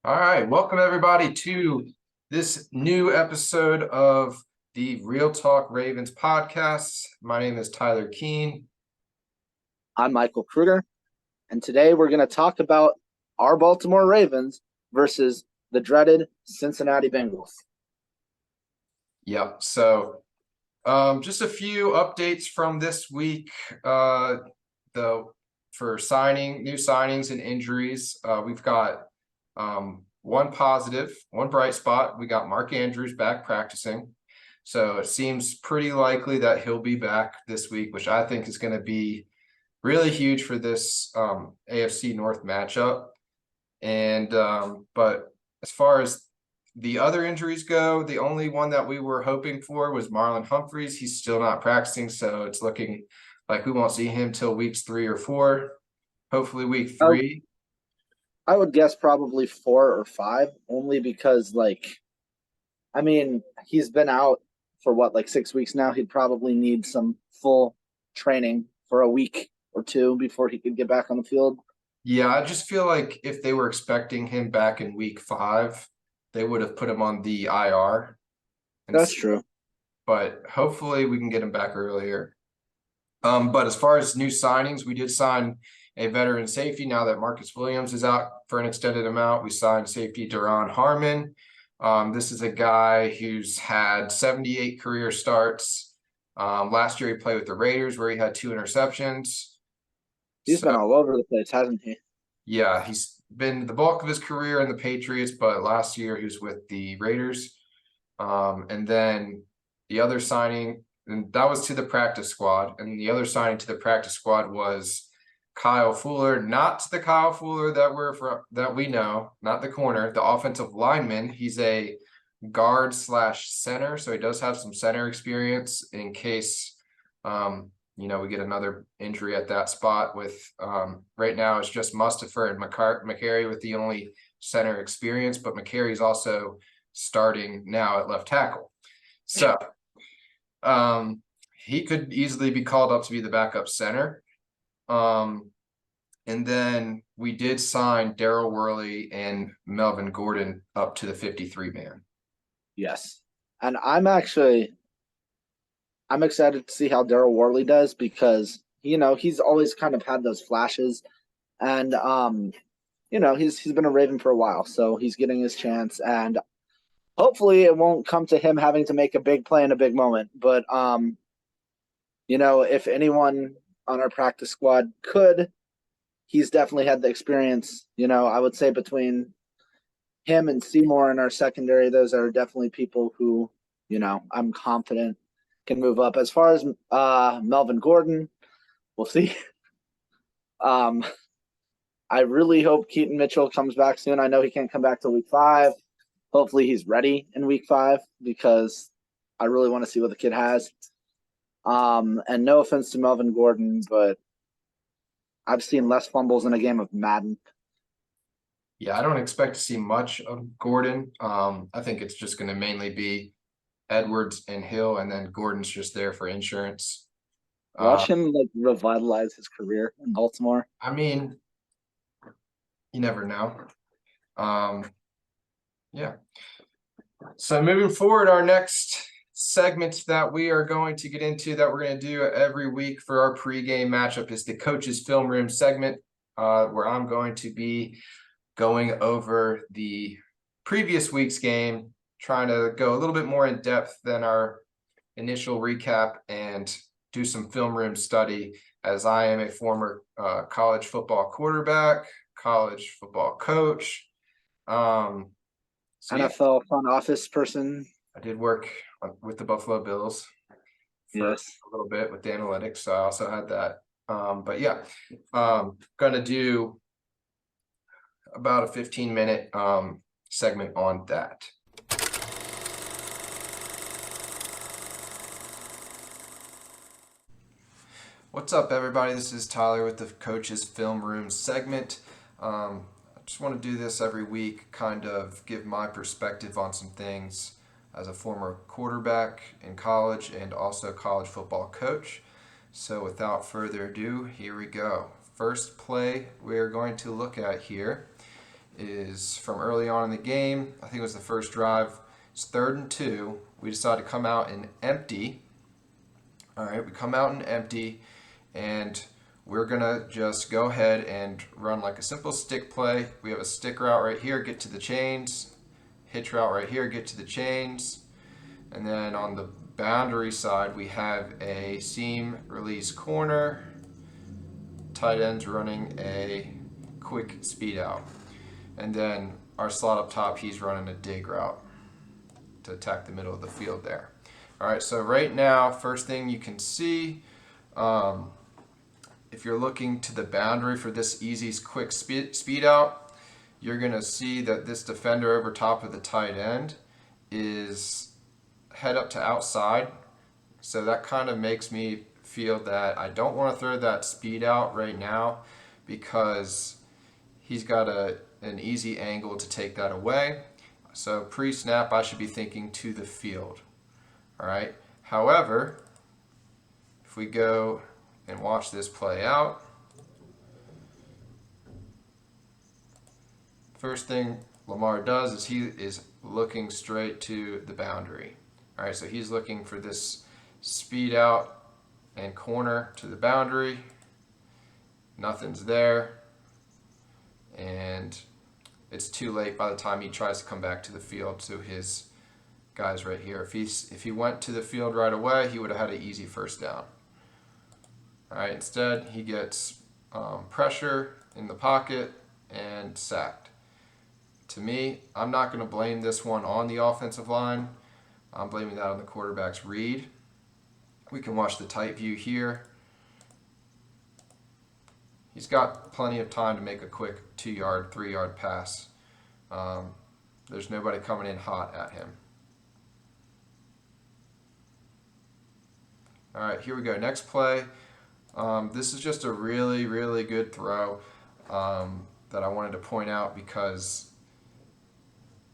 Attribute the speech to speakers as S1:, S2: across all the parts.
S1: All right, welcome everybody to this new episode of the Real Talk Ravens podcast. My name is Tyler Keene.
S2: I'm Michael Kruger, and today we're going to talk about our Baltimore Ravens versus the dreaded Cincinnati Bengals.
S1: Yep. So, just a few updates from this week. For new signings and injuries, we've got one positive, one bright spot. We got Mark Andrews back practicing. So it seems pretty likely that he'll be back this week, which I think is going to be really huge for this AFC North matchup. And but as far as the other injuries go, the only one that we were hoping for was Marlon Humphreys. He's still not practicing, so it's looking like we won't see him till weeks 3 or 4. Hopefully week 3.
S2: I would guess probably 4 or 5, only because, he's been out for 6 weeks now. He'd probably need some full training for a week or two before he could get back on the field.
S1: Yeah, I just feel like if they were expecting him back in week 5, they would have put him on the IR.
S2: That's true.
S1: But hopefully we can get him back earlier. But as far as new signings, we did sign a veteran safety. Now that Marcus Williams is out for an extended amount, we signed safety Duron Harmon. This is a guy who's had 78 career starts. Last year he played with the Raiders where he had 2 interceptions.
S2: He's been all over the place, hasn't he?
S1: Yeah, he's been the bulk of his career in the Patriots, but last year he was with the Raiders. And then the other signing, and that was to the practice squad. And the other signing to the practice squad was Kyle Fuller, not the Kyle Fuller that we know, not the corner, the offensive lineman. He's a guard / center, so he does have some center experience in case we get another injury at that spot. With right now it's just Mustafa and McCary with the only center experience, but McCary's also starting now at left tackle. So he could easily be called up to be the backup center. And then we did sign Daryl Worley and Melvin Gordon up to the 53-man.
S2: Yes. And I'm excited to see how Daryl Worley does because, he's always kind of had those flashes. And, he's been a Raven for a while, so he's getting his chance. And hopefully it won't come to him having to make a big play in a big moment. But, if anyone on our practice squad could, he's definitely had the experience. I would say between him and Seymour in our secondary, those are definitely people who, I'm confident can move up. As far as Melvin Gordon, we'll see. I really hope Keaton Mitchell comes back soon. I know he can't come back till week 5. Hopefully he's ready in week 5 because I really want to see what the kid has. And no offense to Melvin Gordon, but I've seen less fumbles in a game of Madden.
S1: Yeah, I don't expect to see much of Gordon. I think it's just going to mainly be Edwards and Hill, and then Gordon's just there for insurance.
S2: Watch him revitalize his career in Baltimore.
S1: I mean, you never know. Yeah. So moving forward, our next segment that we are going to get into, that we're going to do every week for our pregame matchup, is the Coach's Film Room segment, where I'm going to be going over the previous week's game, trying to go a little bit more in depth than our initial recap and do some film room study, as I am a former college football quarterback, college football coach.
S2: NFL front office person.
S1: I did work with the Buffalo Bills for a little bit with the analytics, so I also had that. But yeah, going to do about a 15-minute segment on that. What's up, everybody? This is Tyler with the Coach's Film Room segment. I just want to do this every week, kind of give my perspective on some things as a former quarterback in college and also college football coach. So without further ado, here we go. First play we are going to look at here is from early on in the game. I think it was the first drive. It's 3rd and 2. We decide to come out and empty. All right, we come out and empty, and we're going to just go ahead and run like a simple stick play. We have a stick route right here, get to the chains. Hitch route right here, get to the chains. And then on the boundary side, we have a seam release corner. Tight ends running a quick speed out. And then our slot up top, he's running a dig route to attack the middle of the field there. All right, so right now, first thing you can see, if you're looking to the boundary for this easy quick speed out, you're going to see that this defender over top of the tight end is head up to outside. So that kind of makes me feel that I don't want to throw that speed out right now because he's got an easy angle to take that away. So pre-snap, I should be thinking to the field. All right. However, if we go and watch this play out, first thing Lamar does is he is looking straight to the boundary. All right, so he's looking for this speed out and corner to the boundary. Nothing's there. And it's too late by the time he tries to come back to the field to his guys right here. If he went to the field right away, he would have had an easy first down. All right, instead he gets pressure in the pocket and sacked. To me, I'm not going to blame this one on the offensive line. I'm blaming that on the quarterback's read. We can watch the tight view here. He's got plenty of time to make a quick 2-yard, 3-yard pass. There's nobody coming in hot at him. All right, here we go. Next play. This is just a really, really good throw that I wanted to point out because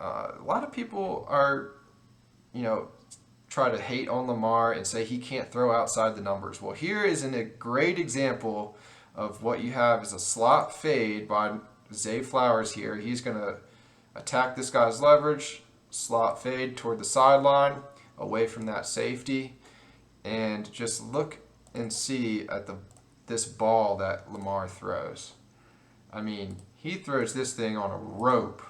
S1: a lot of people are, try to hate on Lamar and say he can't throw outside the numbers. Well, here is a great example of what you have is a slot fade by Zay Flowers here. He's going to attack this guy's leverage, slot fade toward the sideline, away from that safety, and just look and see at this ball that Lamar throws. I mean, he throws this thing on a rope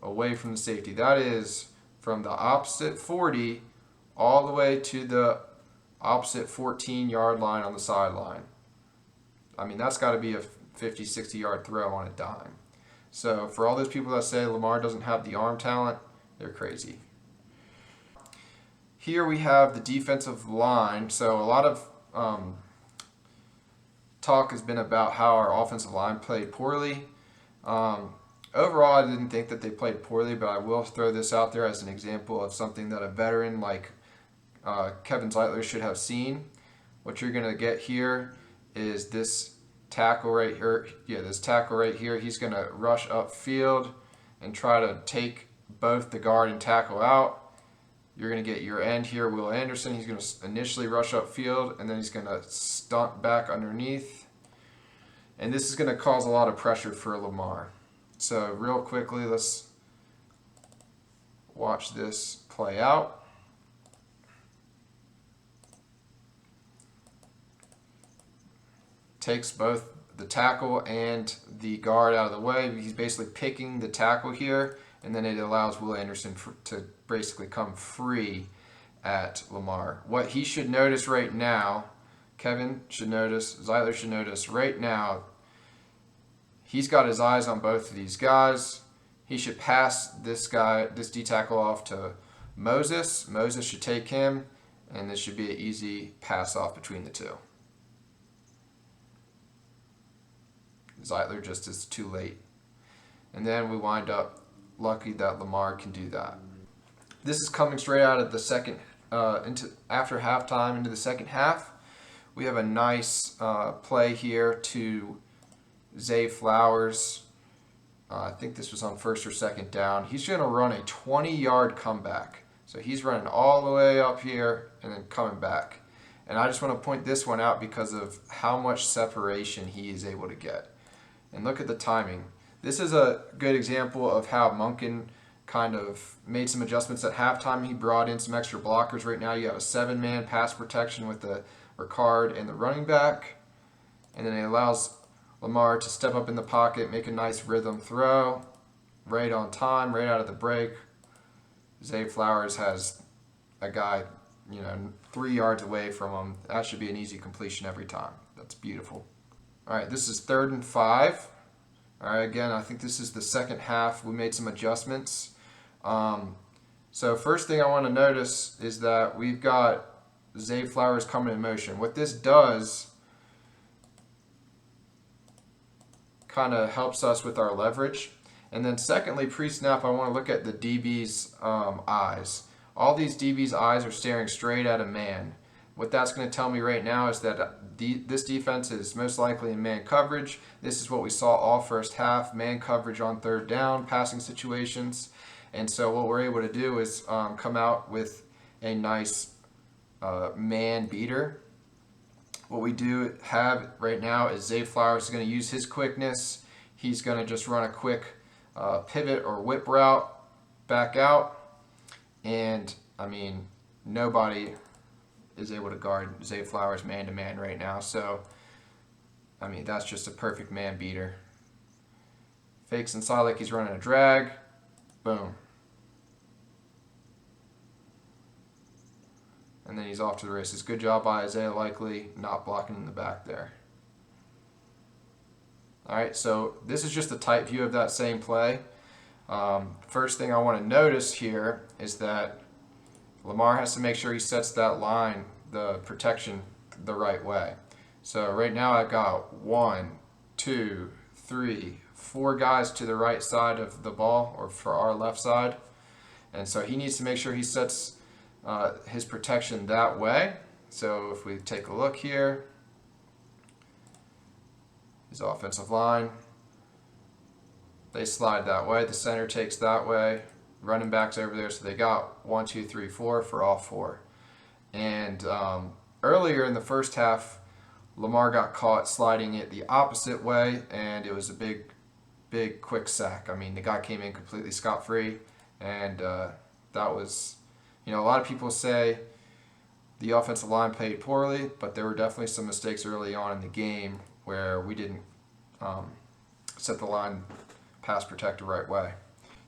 S1: away from the safety. That is from the opposite 40 all the way to the opposite 14-yard line on the sideline. I mean, that's got to be a 50, 60-yard throw on a dime. So for all those people that say Lamar doesn't have the arm talent, they're crazy. Here we have the defensive line. So a lot of talk has been about how our offensive line played poorly. Overall, I didn't think that they played poorly, but I will throw this out there as an example of something that a veteran like Kevin Zeitler should have seen. What you're going to get here is this tackle right here. Yeah, this tackle right here. He's going to rush upfield and try to take both the guard and tackle out. You're going to get your end here, Will Anderson. He's going to initially rush upfield, and then he's going to stunt back underneath. And this is going to cause a lot of pressure for Lamar. So real quickly, let's watch this play out. Takes both the tackle and the guard out of the way. He's basically picking the tackle here, and then it allows Will Anderson to basically come free at Lamar. What he should notice right now, Kevin should notice, Zeitler should notice right now, he's got his eyes on both of these guys. He should pass this guy, this D tackle off to Moses. Moses should take him, and this should be an easy pass off between the two. Zeitler just is too late. And then we wind up lucky that Lamar can do that. This is coming straight out of the second, after halftime into the second half. We have a nice play here to Zay Flowers. I think this was on first or second down. He's going to run a 20-yard comeback. So he's running all the way up here and then coming back. And I just want to point this one out because of how much separation he is able to get. And look at the timing. This is a good example of how Monken kind of made some adjustments at halftime. He brought in some extra blockers. Right now you have a 7-man pass protection with the Ricard and the running back. And then it allows Lamar to step up in the pocket, make a nice rhythm throw, right on time, right out of the break. Zay Flowers has a guy, 3 yards away from him. That should be an easy completion every time. That's beautiful. All right, this is 3rd and 5. All right, again, I think this is the second half. We made some adjustments. So first thing I want to notice is that we've got Zay Flowers coming in motion. What this does kind of helps us with our leverage. And then secondly, pre-snap, I want to look at the DB's eyes. All these DB's eyes are staring straight at a man. What that's going to tell me right now is that this defense is most likely in man coverage. This is what we saw all first half, man coverage on 3rd down, passing situations. And so what we're able to do is come out with a nice man beater. What we do have right now is Zay Flowers is going to use his quickness. He's going to just run a quick pivot or whip route back out. And, nobody is able to guard Zay Flowers man-to-man right now. So, that's just a perfect man beater. Fakes inside like he's running a drag. Boom. And then he's off to the races. Good job by Isaiah Likely, not blocking in the back there. All right, so this is just a tight view of that same play. First thing I want to notice here is that Lamar has to make sure he sets that line, the protection, the right way. So right now I've got 1, 2, 3, 4 guys to the right side of the ball, or for our left side. And so he needs to make sure he sets his protection that way. So if we take a look here, his offensive line, they slide that way, the center takes that way, running backs over there, so they got 1, 2, 3, 4 for all 4. And earlier in the first half, Lamar got caught sliding it the opposite way, and it was a big quick sack. The guy came in completely scot-free, and that was, a lot of people say the offensive line played poorly, but there were definitely some mistakes early on in the game where we didn't set the line pass protect the right way.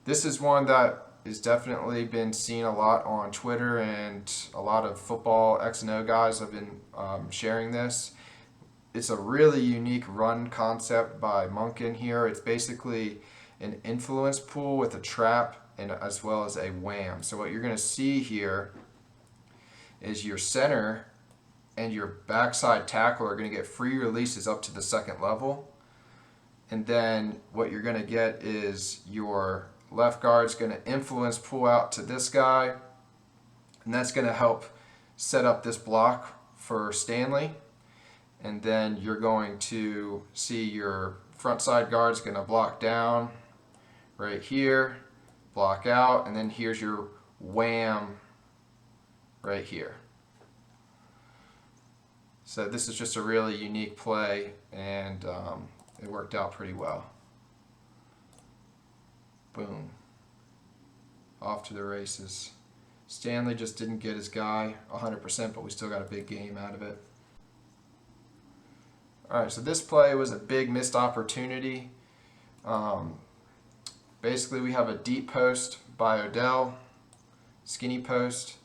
S1: This is one that has definitely been seen a lot on Twitter, and a lot of football X&O guys have been sharing this. It's a really unique run concept by Monken here. It's basically an influence pool with a trap and as well as a wham. So what you're going to see here is your center and your backside tackle are going to get free releases up to the 2nd level. And then what you're going to get is your left guard's going to influence pull out to this guy. And that's going to help set up this block for Stanley. And then you're going to see your front side guard's going to block down right here, block out, and then here's your wham right here. So this is just a really unique play, and it worked out pretty well. Boom. Off to the races. Stanley just didn't get his guy 100%, but we still got a big game out of it. All right, so this play was a big missed opportunity. Basically, we have a deep post by Odell, skinny post.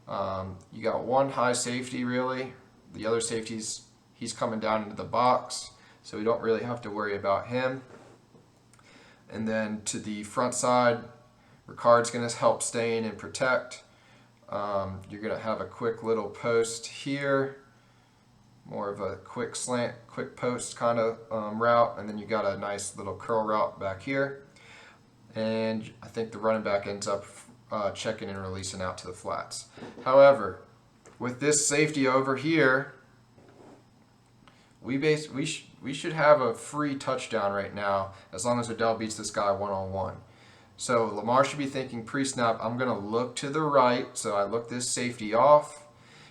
S1: You got one high safety, really. The other safeties, he's coming down into the box, so we don't really have to worry about him. And then to the front side, Ricard's going to help stay in and protect. You're going to have a quick little post here, more of a quick slant, quick post kind of route, and then you got a nice little curl route back here. And I think the running back ends up checking and releasing out to the flats. However, with this safety over here, we should have a free touchdown right now as long as Odell beats this guy one-on-one. So Lamar should be thinking pre-snap, I'm going to look to the right, so I look this safety off,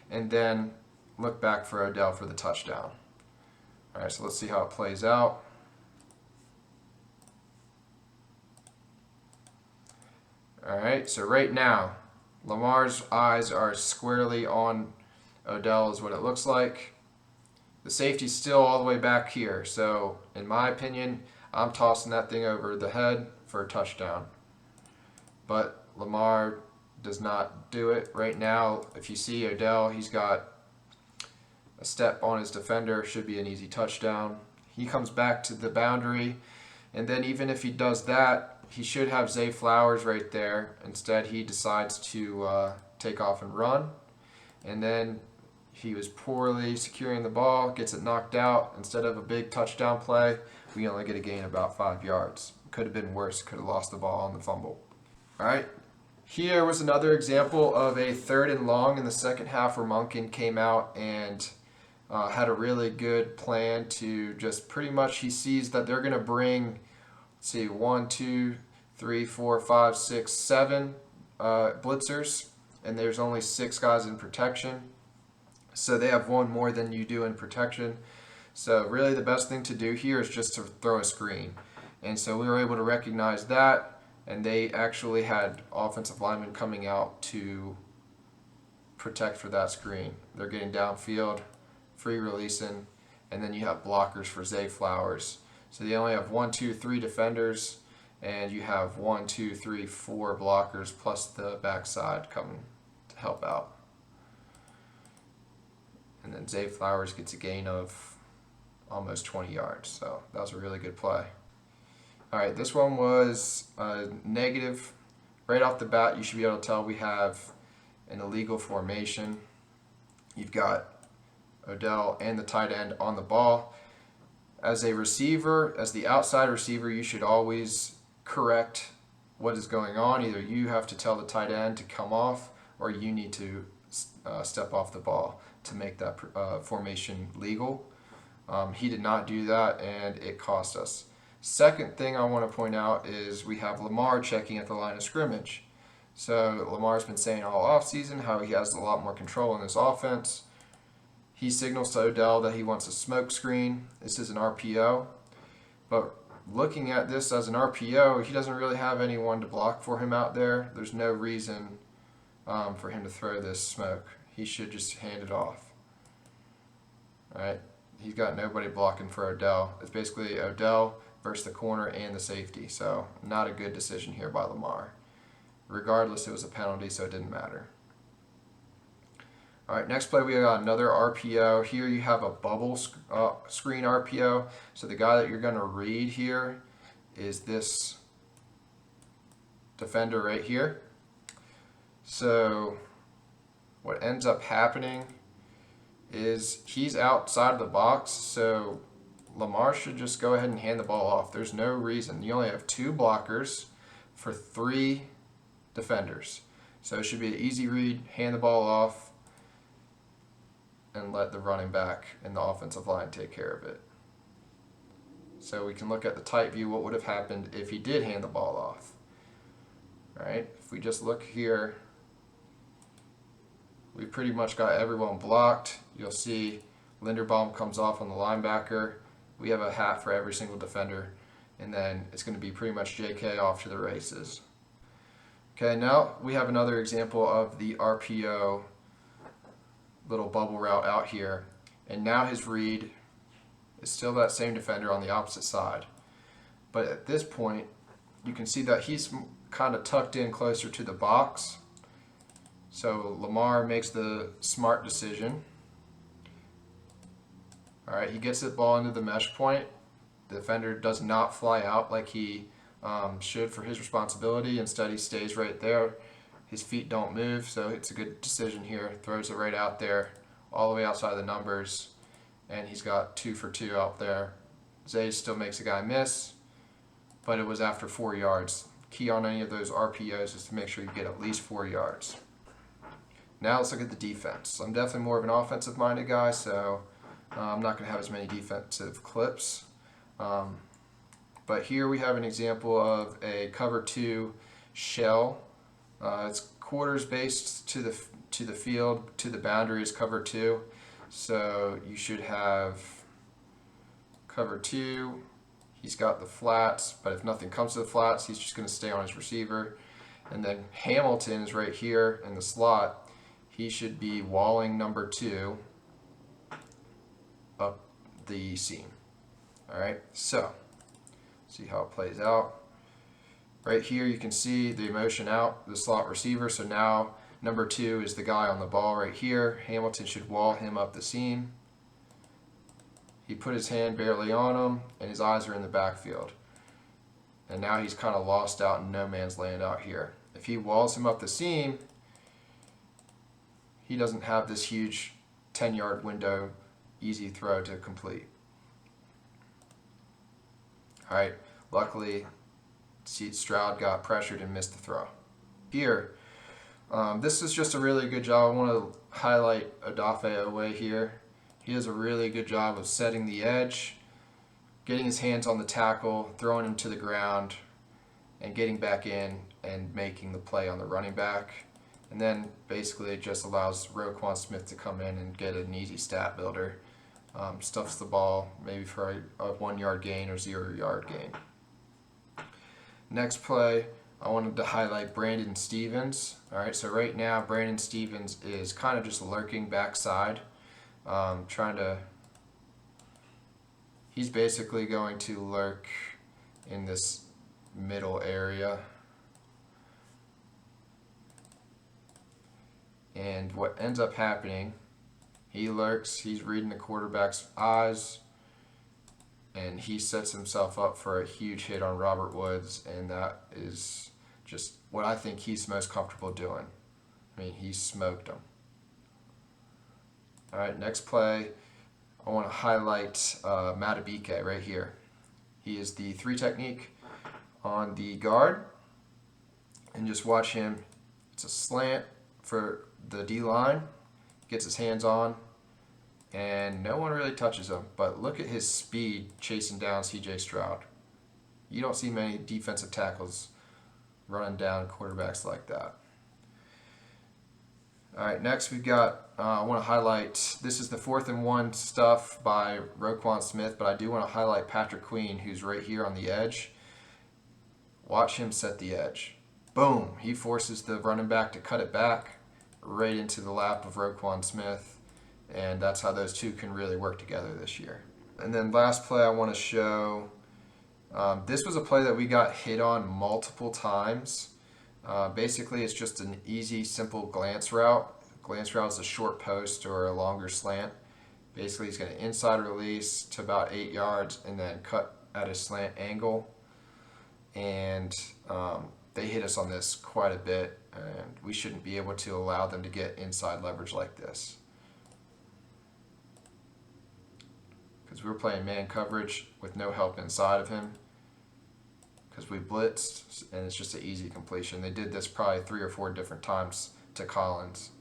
S1: and then look back for Odell for the touchdown. All right, so let's see how it plays out. All right, so right now, Lamar's eyes are squarely on Odell is what it looks like. The safety's still all the way back here. So, in my opinion, I'm tossing that thing over the head for a touchdown. But Lamar does not do it right now. If you see Odell, he's got a step on his defender, should be an easy touchdown. He comes back to the boundary, and then even if he does that, he should have Zay Flowers right there. Instead, he decides to take off and run, and then he was poorly securing the ball, gets it knocked out. Instead of a big touchdown play, we only get a gain about 5 yards. Could have been worse. Could have lost the ball on the fumble. All right. Here was another example of a 3rd and long in the second half where Monken came out and had a really good plan to just pretty much, he sees that they're going to bring, let's see, 1, 2, 3, 4, 5, 6, 7 blitzers, and there's only 6 guys in protection. So they have one more than you do in protection. So really the best thing to do here is just to throw a screen. And so we were able to recognize that, and they actually had offensive linemen coming out to protect for that screen. They're getting downfield, free releasing, and then you have blockers for Zay Flowers. So they only have 1, 2, 3 defenders, and you have 1, 2, 3, 4 blockers plus the backside coming to help out. And then Zay Flowers gets a gain of almost 20 yards. So that was a really good play. All right, this one was negative. Right off the bat, you should be able to tell we have an illegal formation. You've got Odell and the tight end on the ball. As a receiver, as the outside receiver, you should always correct what is going on. Either you have to tell the tight end to come off, or you need to step off the ball to make that formation legal. He did not do that, and it cost us. Second thing I want to point out is we have Lamar checking at the line of scrimmage. So Lamar's been saying all offseason how he has a lot more control in this offense. He signals to Odell that he wants a smoke screen. This is an RPO. But looking at this as an RPO, he doesn't really have anyone to block for him out there. There's no reason for him to throw this smoke. He should just hand it off. All right, he's got nobody blocking for Odell. It's basically Odell versus the corner and the safety. So not a good decision here by Lamar. Regardless, it was a penalty, so it didn't matter. All right, next play we got another RPO. Here you have a bubble screen RPO. So the guy that you're going to read here is this defender right here. So what ends up happening is he's outside of the box, so Lamar should just go ahead and hand the ball off. There's no reason. You only have 2 blockers for 3 defenders. So it should be an easy read, hand the ball off, and let the running back and the offensive line take care of it. So we can look at the tight view, what would have happened if he did hand the ball off. All right, if we just look here, we pretty much got everyone blocked. You'll see Linderbaum comes off on the linebacker. We have a hat for every single defender, and then it's going to be pretty much JK off to the races. Okay, now we have another example of the RPO little bubble route out here, and now his read is still that same defender on the opposite side. But at this point, you can see that he's kind of tucked in closer to the box. So Lamar makes the smart decision. All right, he gets the ball into the mesh point. The defender does not fly out like he should for his responsibility. Instead, he stays right there. His feet don't move, so it's a good decision here. Throws it right out there, all the way outside the numbers, and he's got 2 for 2 out there. Zay still makes a guy miss, but it was after 4 yards. Key on any of those RPOs is to make sure you get at least 4 yards. Now let's look at the defense. I'm definitely more of an offensive-minded guy, so I'm not going to have as many defensive clips. But here we have an example of a cover 2 shell. It's quarters based to the field, to the boundary is cover 2. So you should have cover 2. He's got the flats, but if nothing comes to the flats, he's just going to stay on his receiver. And then Hamilton is right here in the slot. He should be walling number 2 up the seam. All right, so see how it plays out. Right here you can see the motion out the slot receiver. So now number 2 is the guy on the ball right here. Hamilton should wall him up the seam. He put his hand barely on him, and his eyes are in the backfield. And now he's kind of lost out in no man's land out here. If he walls him up the seam, he doesn't have this huge 10-yard window, easy throw to complete. All right, luckily, Stroud got pressured and missed the throw. Here, this is just a really good job. I want to highlight Odafe Owe here. He does a really good job of setting the edge, getting his hands on the tackle, throwing him to the ground, and getting back in and making the play on the running back. And then basically it just allows Roquan Smith to come in and get an easy stat builder. Stuffs the ball maybe for a 1-yard gain or 0-yard gain. Next play, I wanted to highlight Brandon Stevens. All right, so right now Brandon Stevens is kind of just lurking backside, he's basically going to lurk in this middle area. And what ends up happening, he lurks, he's reading the quarterback's eyes, and he sets himself up for a huge hit on Robert Woods, and that is just what I think he's most comfortable doing. I mean, he smoked him. All right, next play, I want to highlight Matabike right here. He is the 3 technique on the guard, and just watch him. It's a slant for the D-line, gets his hands on, and no one really touches him. But look at his speed chasing down C.J. Stroud. You don't see many defensive tackles running down quarterbacks like that. All right, next we've got, I want to highlight, this is the 4th and 1 stuff by Roquan Smith, but I do want to highlight Patrick Queen, who's right here on the edge. Watch him set the edge. Boom, he forces the running back to cut it back right into the lap of Roquan Smith, and that's how those two can really work together this year. And then last play I want to show, this was a play that we got hit on multiple times. Basically, it's just an easy, simple glance route. Glance route is a short post or a longer slant. Basically, he's going to inside release to about 8 yards and then cut at a slant angle. And they hit us on this quite a bit, and we shouldn't be able to allow them to get inside leverage like this. Because we were playing man coverage with no help inside of him. Because we blitzed, and it's just an easy completion. They did this probably 3 or 4 different times to Collins.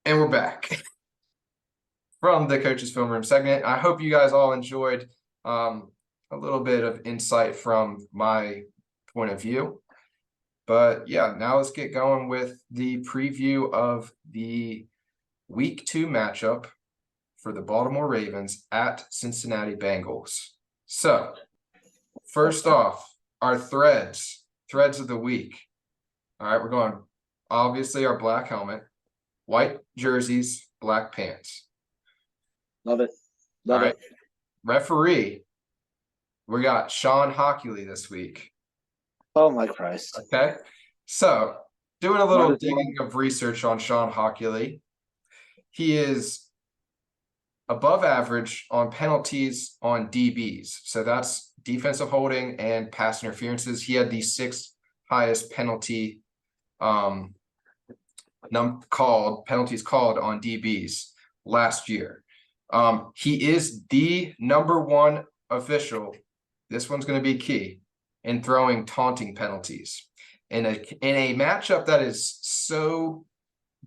S1: And we're back from the Coach's Film Room segment. I hope you guys all enjoyed a little bit of insight from my point of view. But yeah, now let's get going with the preview of the Week 2 matchup for the Baltimore Ravens at Cincinnati Bengals. So, first off, our threads of the week. All right, we're going, obviously, our black helmet, white jerseys, black pants.
S2: Love it. Love it.
S1: Referee, we got Sean Hockley this week.
S2: Oh, my Christ.
S1: Okay, so doing a little digging of research on Sean Hockley. He is above average on penalties on DBs. So that's defensive holding and pass interferences. He had the 6th highest penalty penalties called on DBs last year. He is the number 1 official. This one's going to be key in throwing taunting penalties. In a matchup that is so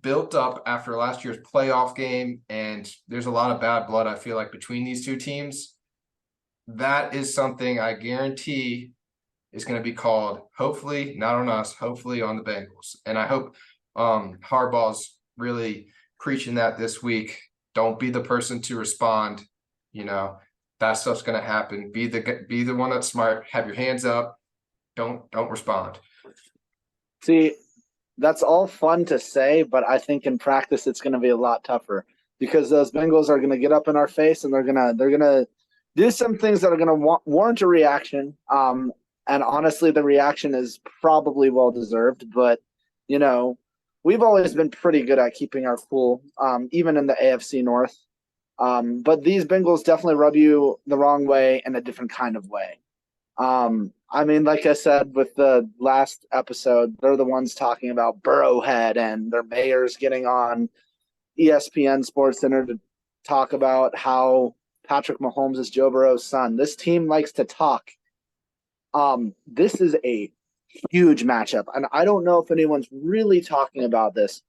S1: built up after last year's playoff game, and there's a lot of bad blood, I feel like, between these two teams, that is something I guarantee is going to be called, hopefully, not on us, hopefully on the Bengals. And I hope Harbaugh's really preaching that this week. Don't be the person to respond. You know, that stuff's going to happen. Be the one that's smart. Have your hands up. Don't respond.
S2: See, that's all fun to say, but I think in practice it's going to be a lot tougher because those Bengals are going to get up in our face and they're gonna do some things that are going to warrant a reaction. And honestly, the reaction is probably well deserved. But you know, we've always been pretty good at keeping our cool, even in the AFC North. But these Bengals definitely rub you the wrong way in a different kind of way. I mean, like I said with the last episode, they're the ones talking about Burrowhead and their mayor's getting on ESPN Sports Center to talk about how Patrick Mahomes is Joe Burrow's son. This team likes to talk. This is a huge matchup, and I don't know if anyone's really talking about this,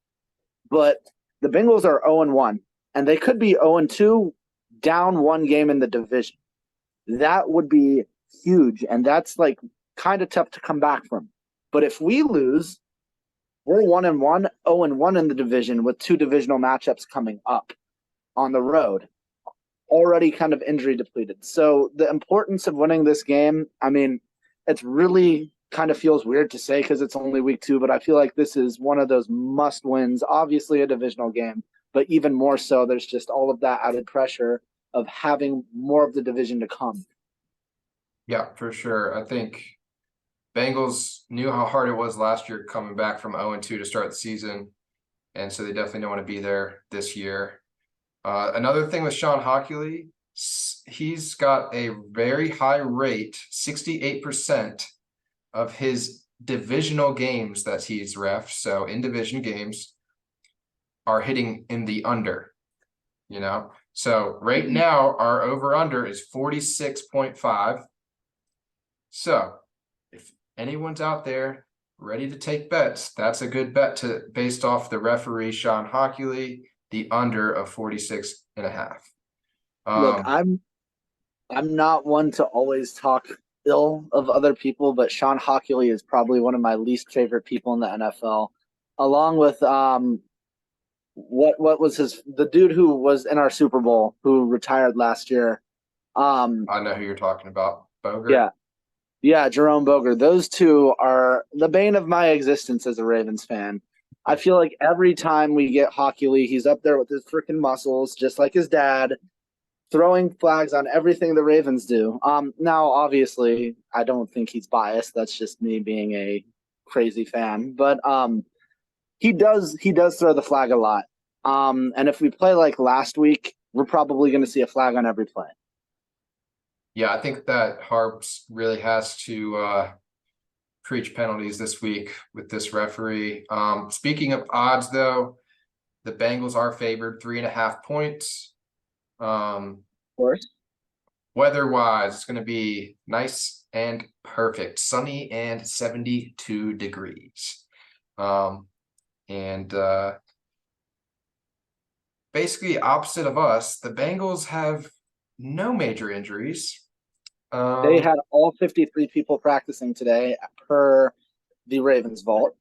S2: but the Bengals are 0-1, and they could be 0-2, down one game in the division. That would be huge, and that's like kind of tough to come back from. But if we lose, we're 1-1, 0-1 in the division with two divisional matchups coming up on the road, already kind of injury depleted. So the importance of winning this game, I mean, it's really kind of feels weird to say because it's only week 2, but I feel like this is one of those must wins, obviously a divisional game, but even more so, there's just all of that added pressure of having more of the division to come.
S1: Yeah, for sure. I think Bengals knew how hard it was last year coming back from 0-2 to start the season, and so they definitely don't want to be there this year. Another thing with Sean Hockley, he's got a very high rate, 68% of his divisional games that he's ref, so in division games, are hitting in the under, you know? So right now, our over-under is 46.5. So if anyone's out there ready to take bets, that's a good bet to based off the referee Sean Hockley, the under of 46.5.
S2: Look, I'm not one to always talk ill of other people, but Sean Hockley is probably one of my least favorite people in the NFL, along with what was the dude who was in our Super Bowl who retired last year.
S1: I know who you're talking about,
S2: Yeah,
S1: Boger.
S2: yeah, Jerome Boger. Those two are the bane of my existence as a Ravens fan. I feel like every time we get Hockley, he's up there with his freaking muscles, just like his dad, throwing flags on everything the Ravens do. Now, obviously, I don't think he's biased. That's just me being a crazy fan. But he does throw the flag a lot. And if we play like last week, we're probably going to see a flag on every play.
S1: Yeah, I think that Harps really has to preach penalties this week with this referee. Speaking of odds, though, the Bengals are favored 3.5 points.
S2: Of course.
S1: Weather-wise, it's going to be nice and perfect, sunny and 72 degrees. And basically opposite of us, the Bengals have no major injuries.
S2: They had all 53 people practicing today per the Ravens vault.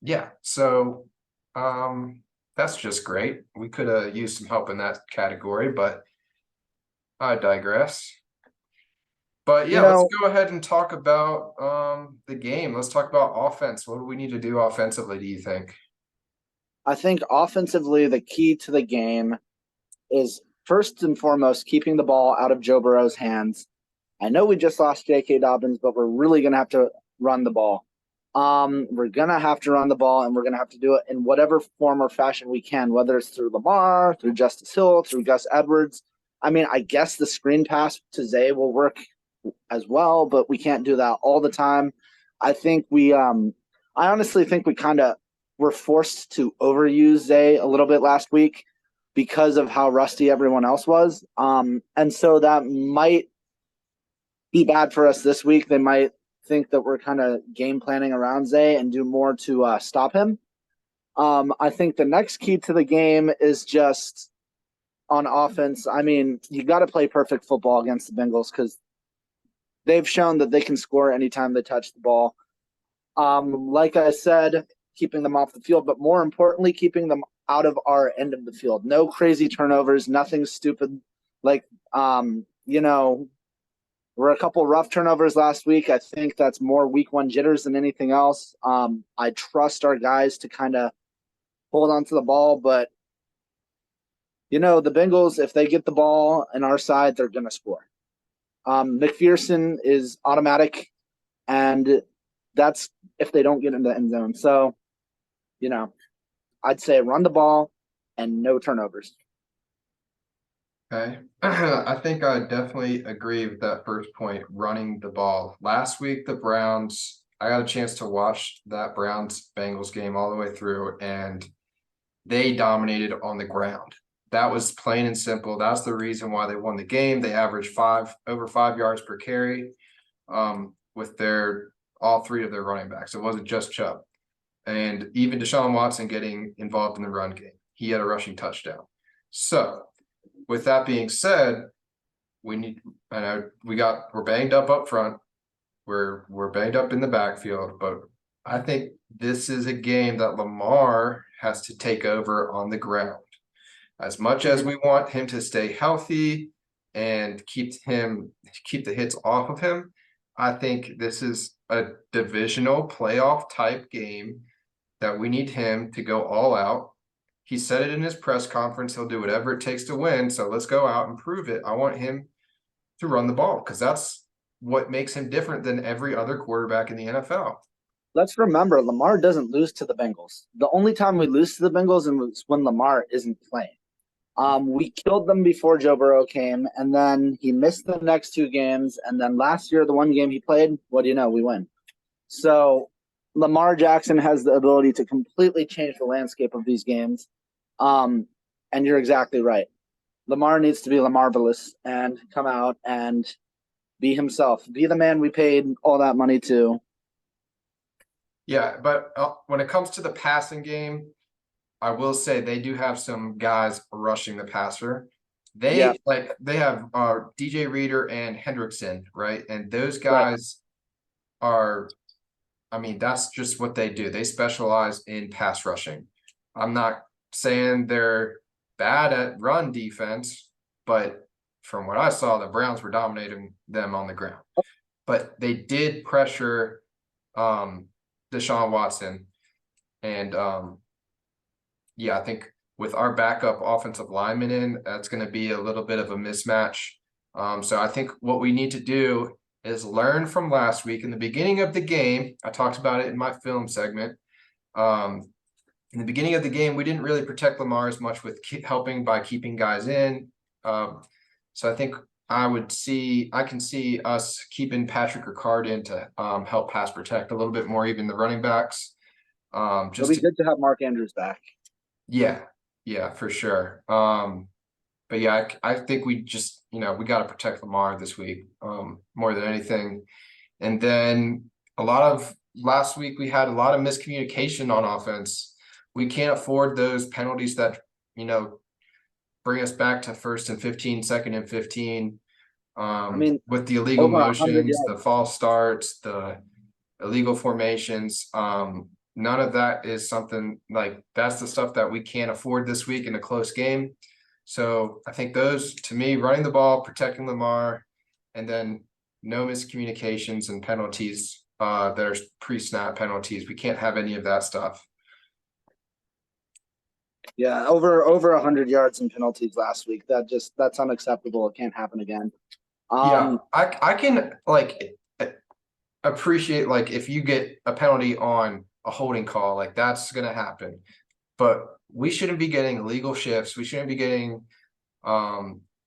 S1: Yeah, so that's just great. We could have used some help in that category, but I digress. But yeah, let's go ahead and talk about the game. Let's talk about offense. What do we need to do offensively, do you think?
S2: I think offensively, the key to the game is first and foremost keeping the ball out of Joe Burrow's hands. I know we just lost J.K. Dobbins, but we're really going to have to run the ball. We're going to have to run the ball, and we're going to have to do it in whatever form or fashion we can, whether it's through Lamar, through Justice Hill, through Gus Edwards. I mean, I guess the screen pass to Zay will work as well, but we can't do that all the time. I think I honestly think we kind of were forced to overuse Zay a little bit last week because of how rusty everyone else was. And so that might be bad for us this week. They might think that we're kind of game planning around Zay and do more to stop him. I think the next key to the game is just on offense. I mean, you got to play perfect football against the Bengals because they've shown that they can score anytime they touch the ball. Like I said, keeping them off the field, but more importantly, keeping them out of our end of the field. No crazy turnovers, nothing stupid like, were a couple rough turnovers last week. I think that's more week one jitters than anything else. I trust our guys to kind of hold on to the ball, but the Bengals, if they get the ball on our side, they're going to score. McPherson is automatic, and that's if they don't get in the end zone. So, I'd say run the ball and no turnovers.
S1: Okay. I think I definitely agree with that first point, running the ball. Last week, the Browns, I got a chance to watch that Browns-Bengals game all the way through, and they dominated on the ground. That was plain and simple. That's the reason why they won the game. They averaged over 5 yards per carry with all three of their running backs. It wasn't just Chubb. And even Deshaun Watson getting involved in the run game. He had a rushing touchdown. So with that being said, we're banged up front. We're banged up in the backfield, but I think this is a game that Lamar has to take over on the ground. As much as we want him to stay healthy and keep the hits off of him, I think this is a divisional playoff type game that we need him to go all out. He said it in his press conference. He'll do whatever it takes to win. So let's go out and prove it. I want him to run the ball because that's what makes him different than every other quarterback in the NFL.
S2: Let's remember, Lamar doesn't lose to the Bengals. The only time we lose to the Bengals is when Lamar isn't playing. We killed them before Joe Burrow came, and then he missed the next 2 games. And then last year, the one game he played, what do you know? We win. So Lamar Jackson has the ability to completely change the landscape of these games. And you're exactly right. Lamar needs to be Lamar-balous and come out and be himself. Be the man we paid all that money to.
S1: Yeah, but when it comes to the passing game, I will say they do have some guys rushing the passer. They have DJ Reader and Hendrickson, right? And those guys are, that's just what they do. They specialize in pass rushing. I'm not saying they're bad at run defense, but from what I saw, the Browns were dominating them on the ground. But they did pressure Deshaun Watson. And I think with our backup offensive lineman in, that's going to be a little bit of a mismatch. So I think what we need to do is learn from last week. In the beginning of the game, I talked about it in my film segment. In the beginning of the game, we didn't really protect Lamar as much with helping by keeping guys in. So I think I can see us keeping Patrick Ricard in to help pass protect a little bit more, even the running backs.
S2: It'll be good to have Mark Andrews back.
S1: Yeah, for sure. But yeah, I think we just, we got to protect Lamar this week more than anything. And then last week we had a lot of miscommunication on offense. We can't afford those penalties that, bring us back to 1st and 15, 2nd and 15. With the illegal motions, the false starts, the illegal formations. None of that is something that's the stuff that we can't afford this week in a close game. So I think those, to me, running the ball, protecting Lamar, and then no miscommunications and penalties that are pre-snap penalties. We can't have any of that stuff.
S2: Yeah, over 100 yards and penalties last week. That's unacceptable. It can't happen again.
S1: I can appreciate if you get a penalty on a holding call, that's gonna happen. But we shouldn't be getting illegal shifts. We shouldn't be getting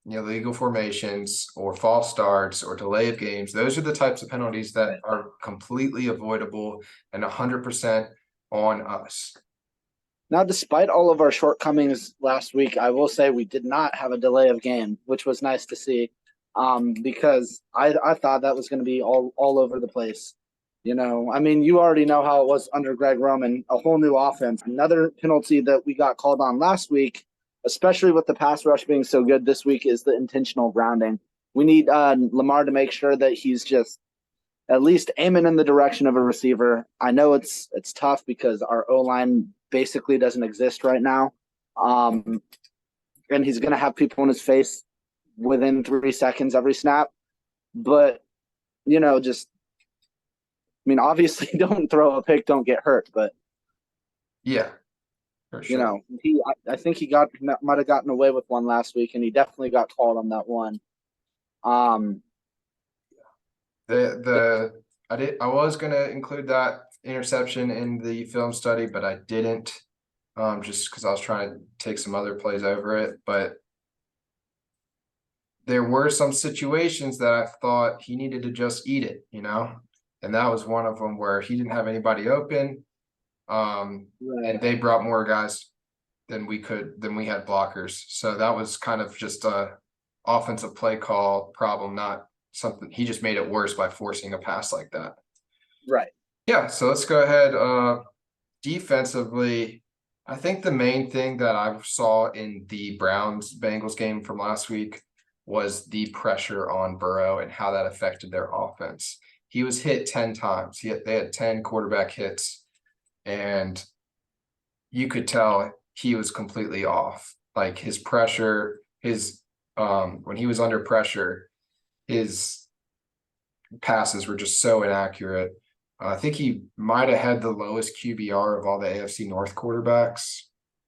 S1: illegal formations or false starts or delay of games. Those are the types of penalties that are completely avoidable and 100% on us.
S2: Now, despite all of our shortcomings last week, I will say we did not have a delay of game, which was nice to see, because I thought that was going to be all over the place. You already know how it was under Greg Roman, a whole new offense. Another penalty that we got called on last week, especially with the pass rush being so good this week, is the intentional grounding. We need Lamar to make sure that he's just at least aiming in the direction of a receiver. I know it's tough because our O-line basically doesn't exist right now. And he's going to have people in his face within 3 seconds every snap. But, just, obviously don't throw a pick, don't get hurt. But,
S1: Yeah, for sure.
S2: I think he might have gotten away with one last week, and he definitely got called on that one. Um,
S1: I was gonna include that interception in the film study, but I didn't, just because I was trying to take some other plays over it. But there were some situations that I thought he needed to just eat it, and that was one of them where he didn't have anybody open, and they brought more guys than we had blockers. So that was kind of just a offensive play call problem, not something he just made it worse by forcing a pass like that.
S2: Right.
S1: Yeah, so let's go ahead. Defensively, I think the main thing that I saw in the Browns-Bengals game from last week was the pressure on Burrow and how that affected their offense. He was hit 10 times. They had 10 quarterback hits, and you could tell he was completely off. Like his pressure, when he was under pressure, his passes were just so inaccurate. I think he might have had the lowest QBR of all the AFC North quarterbacks.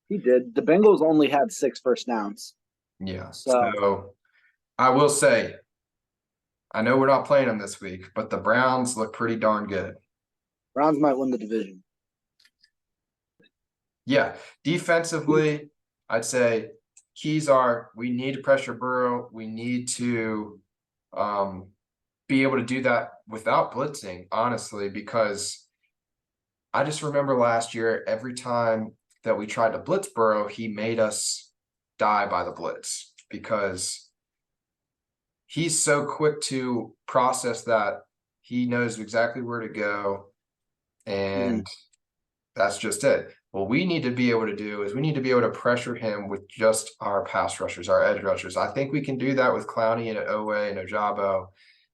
S2: He did. The Bengals only had 6 first downs.
S1: Yeah. So I will say, I know we're not playing them this week, but the Browns look pretty darn good.
S2: Browns might win the division.
S1: Yeah. Defensively, I'd say keys are we need to pressure Burrow. We need to be able to do that without blitzing, honestly, because I just remember last year, every time that we tried to blitz Burrow, he made us die by the blitz because he's so quick to process that he knows exactly where to go. And that's just it. What we need to be able to do is we need to be able to pressure him with just our pass rushers, our edge rushers. I think we can do that with Clowney and Owe and Ojabo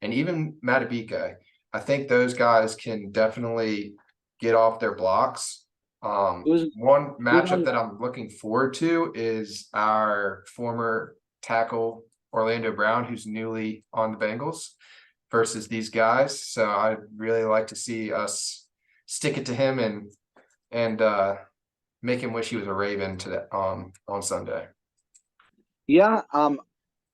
S1: and even Matabike. I think those guys can definitely get off their blocks. One matchup that I'm looking forward to is our former tackle Orlando Brown, who's newly on the Bengals, versus these guys. So I'd really like to see us stick it to him and make him wish he was a Raven on Sunday.
S2: Yeah,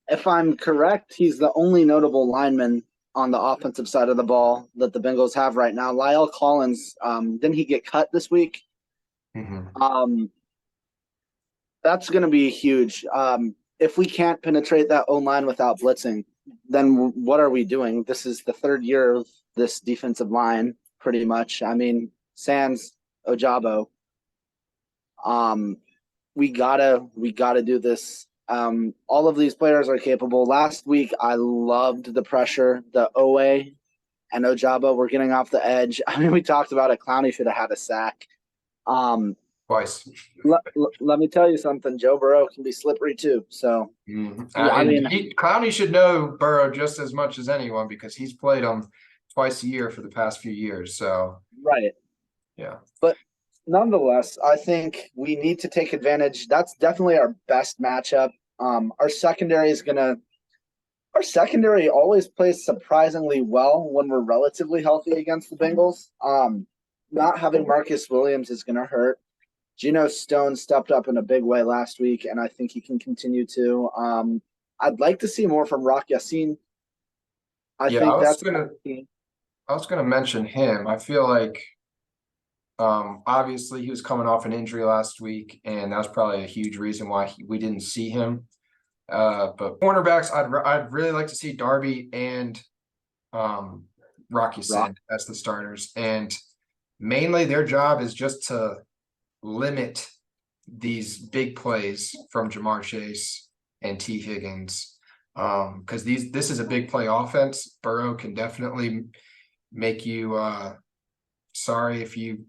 S2: if I'm correct, he's the only notable lineman on the offensive side of the ball that the Bengals have right now. Lyle Collins, didn't he get cut this week?
S1: Mm-hmm.
S2: That's going to be huge. If we can't penetrate that O-line without blitzing, then what are we doing? This is the third year of this defensive line, pretty much. I mean, sans Ojabo. We gotta do this. All of these players are capable. Last week, I loved the pressure. The Owe and Ojabo were getting off the edge. I mean, we talked about it. Clowney should have had a sack.
S1: Twice.
S2: Let me tell you something. Joe Burrow can be slippery too. So,
S1: Clowney should know Burrow just as much as anyone because he's played him twice a year for the past few years. So,
S2: right.
S1: Yeah.
S2: But nonetheless, I think we need to take advantage. That's definitely our best matchup. Our secondary always plays surprisingly well when we're relatively healthy against the Bengals. Not having Marcus Williams is going to hurt. Geno Stone stepped up in a big way last week, and I think he can continue to. I'd like to see more from Rock Yassin. I was
S1: gonna mention him. I feel like obviously he was coming off an injury last week, and that's probably a huge reason why we didn't see him. But cornerbacks, I'd really like to see Darby and Rock Yassin as the starters, and mainly their job is just to limit these big plays from Jamar Chase and T. Higgins. Because this is a big play offense. Burrow can definitely make you sorry if you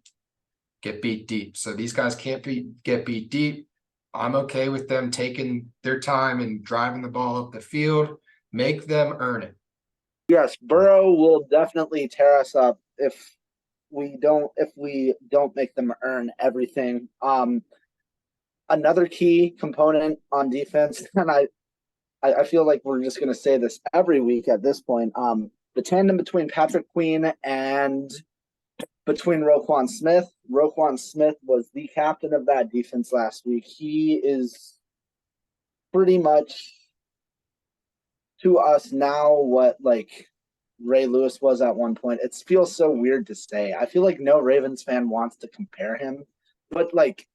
S1: get beat deep. So these guys can't get beat deep. I'm okay with them taking their time and driving the ball up the field. Make them earn it.
S2: Yes, Burrow will definitely tear us up if we don't make them earn everything. Another key component on defense, and I feel like we're just going to say this every week at this point. The tandem between Patrick Queen and between Roquan Smith. Roquan Smith was the captain of that defense last week. He is pretty much to us now what like Ray Lewis was at one point. It feels so weird to say. I feel like no Ravens fan wants to compare him, but like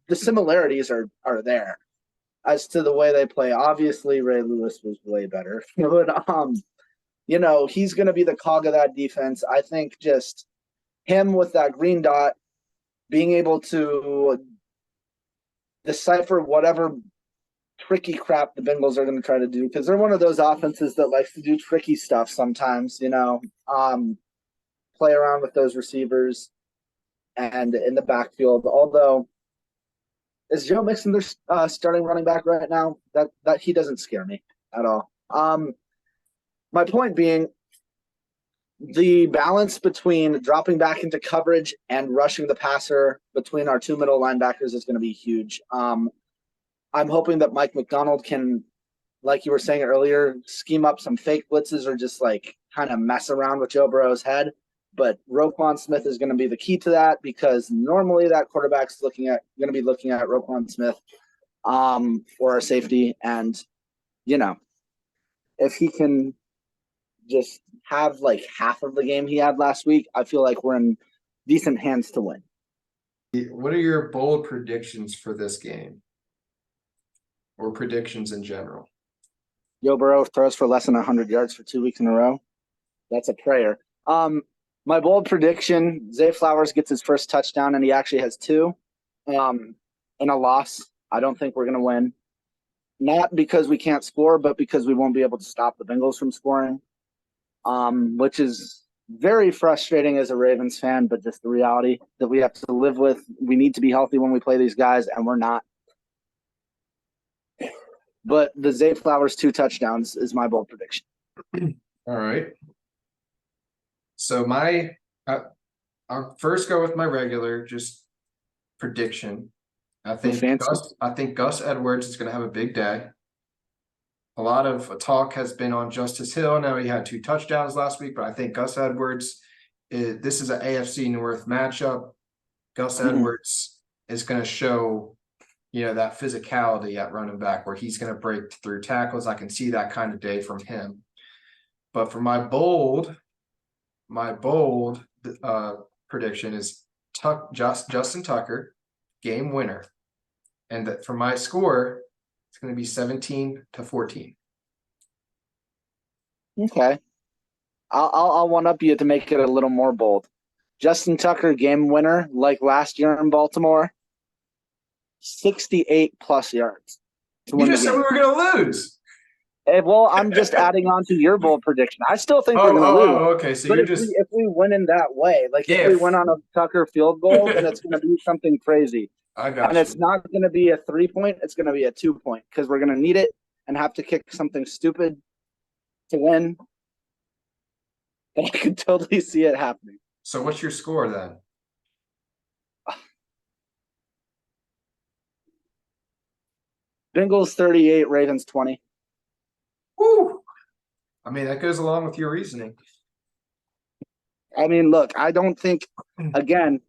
S2: the similarities are there as to the way they play. Obviously, Ray Lewis was way better, but he's going to be the cog of that defense. I think just him with that green dot, being able to decipher whatever tricky crap the Bengals are going to try to do, because they're one of those offenses that likes to do tricky stuff sometimes, play around with those receivers and in the backfield. Although, is Joe Mixon their starting running back right now? That he doesn't scare me at all. My point being, the balance between dropping back into coverage and rushing the passer between our two middle linebackers is going to be huge. I'm hoping that Mike McDonald can, like you were saying earlier, scheme up some fake blitzes or just like kind of mess around with Joe Burrow's head. But Roquan Smith is going to be the key to that, because normally that quarterback's going to be looking at Roquan Smith or our safety. And, if he can just have like half of the game he had last week, I feel like we're in decent hands to win.
S1: What are your bold predictions for this game? Or predictions in general?
S2: Joe Burrow throws for less than 100 yards for 2 weeks in a row. That's a prayer. My bold prediction, Zay Flowers gets his first touchdown, and he actually has two in a loss. I don't think we're going to win. Not because we can't score, but because we won't be able to stop the Bengals from scoring, which is very frustrating as a Ravens fan, but just the reality that we have to live with. We need to be healthy when we play these guys, and we're not. But the Zay Flowers 2 touchdowns is my bold prediction.
S1: All right. So I'll first go with my regular just prediction. I think Gus Edwards is going to have a big day. A lot of talk has been on Justice Hill. Now he had 2 touchdowns last week, but I think Gus Edwards this is an AFC North matchup. Gus Edwards is going to show, that physicality at running back where he's going to break through tackles. I can see that kind of day from him. But for my bold prediction is Justin Tucker, game winner. And for my score, it's going to be 17-14.
S2: Okay. I'll one up you to make it a little more bold. Justin Tucker, game winner, like last year in Baltimore, 68 plus yards.
S1: You just said we were going to lose.
S2: Well, I'm just adding on to your bold prediction. I still think we're going to lose.
S1: Oh, okay. So
S2: but
S1: if
S2: we win in that way, like if we win on a Tucker field goal, then it's going to be something crazy.
S1: I got
S2: and it's not going to be a 3-point; it's going to be a 2-point, because we're going to need it and have to kick something stupid to win. But I could totally see it happening.
S1: So, what's your score then?
S2: Bengals 38, Ravens 20.
S1: Woo! I mean, that goes along with your reasoning.
S2: I mean, look, I don't think, again,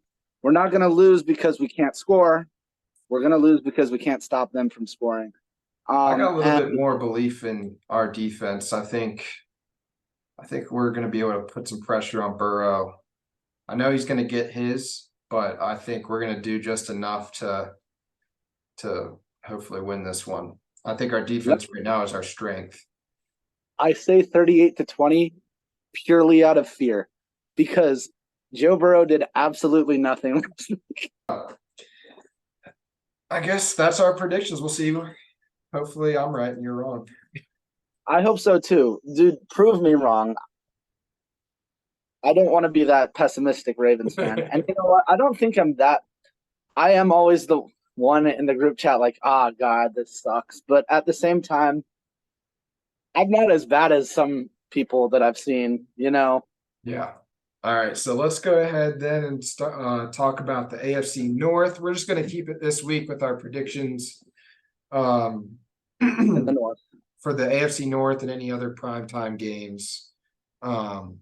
S2: we're not going to lose because we can't score. We're going to lose because we can't stop them from scoring.
S1: I got a little bit more belief in our defense. I think we're going to be able to put some pressure on Burrow. I know he's going to get his, but I think we're going to do just enough to hopefully win this one. I think our defense right now is our strength.
S2: I say 38-20 purely out of fear, because Joe Burrow did absolutely nothing last week.
S1: I guess that's our predictions. We'll see. Hopefully I'm right and you're wrong.
S2: I hope so too. Dude, prove me wrong. I don't want to be that pessimistic Ravens fan. And you know what? I don't think I'm that. I am always the one in the group chat like, God, this sucks. But at the same time, I'm not as bad as some people that I've seen, Yeah.
S1: All right. So let's go ahead then and talk about the AFC North. We're just going to keep it this week with our predictions.
S2: in the North.
S1: for the AFC North and any other primetime games. But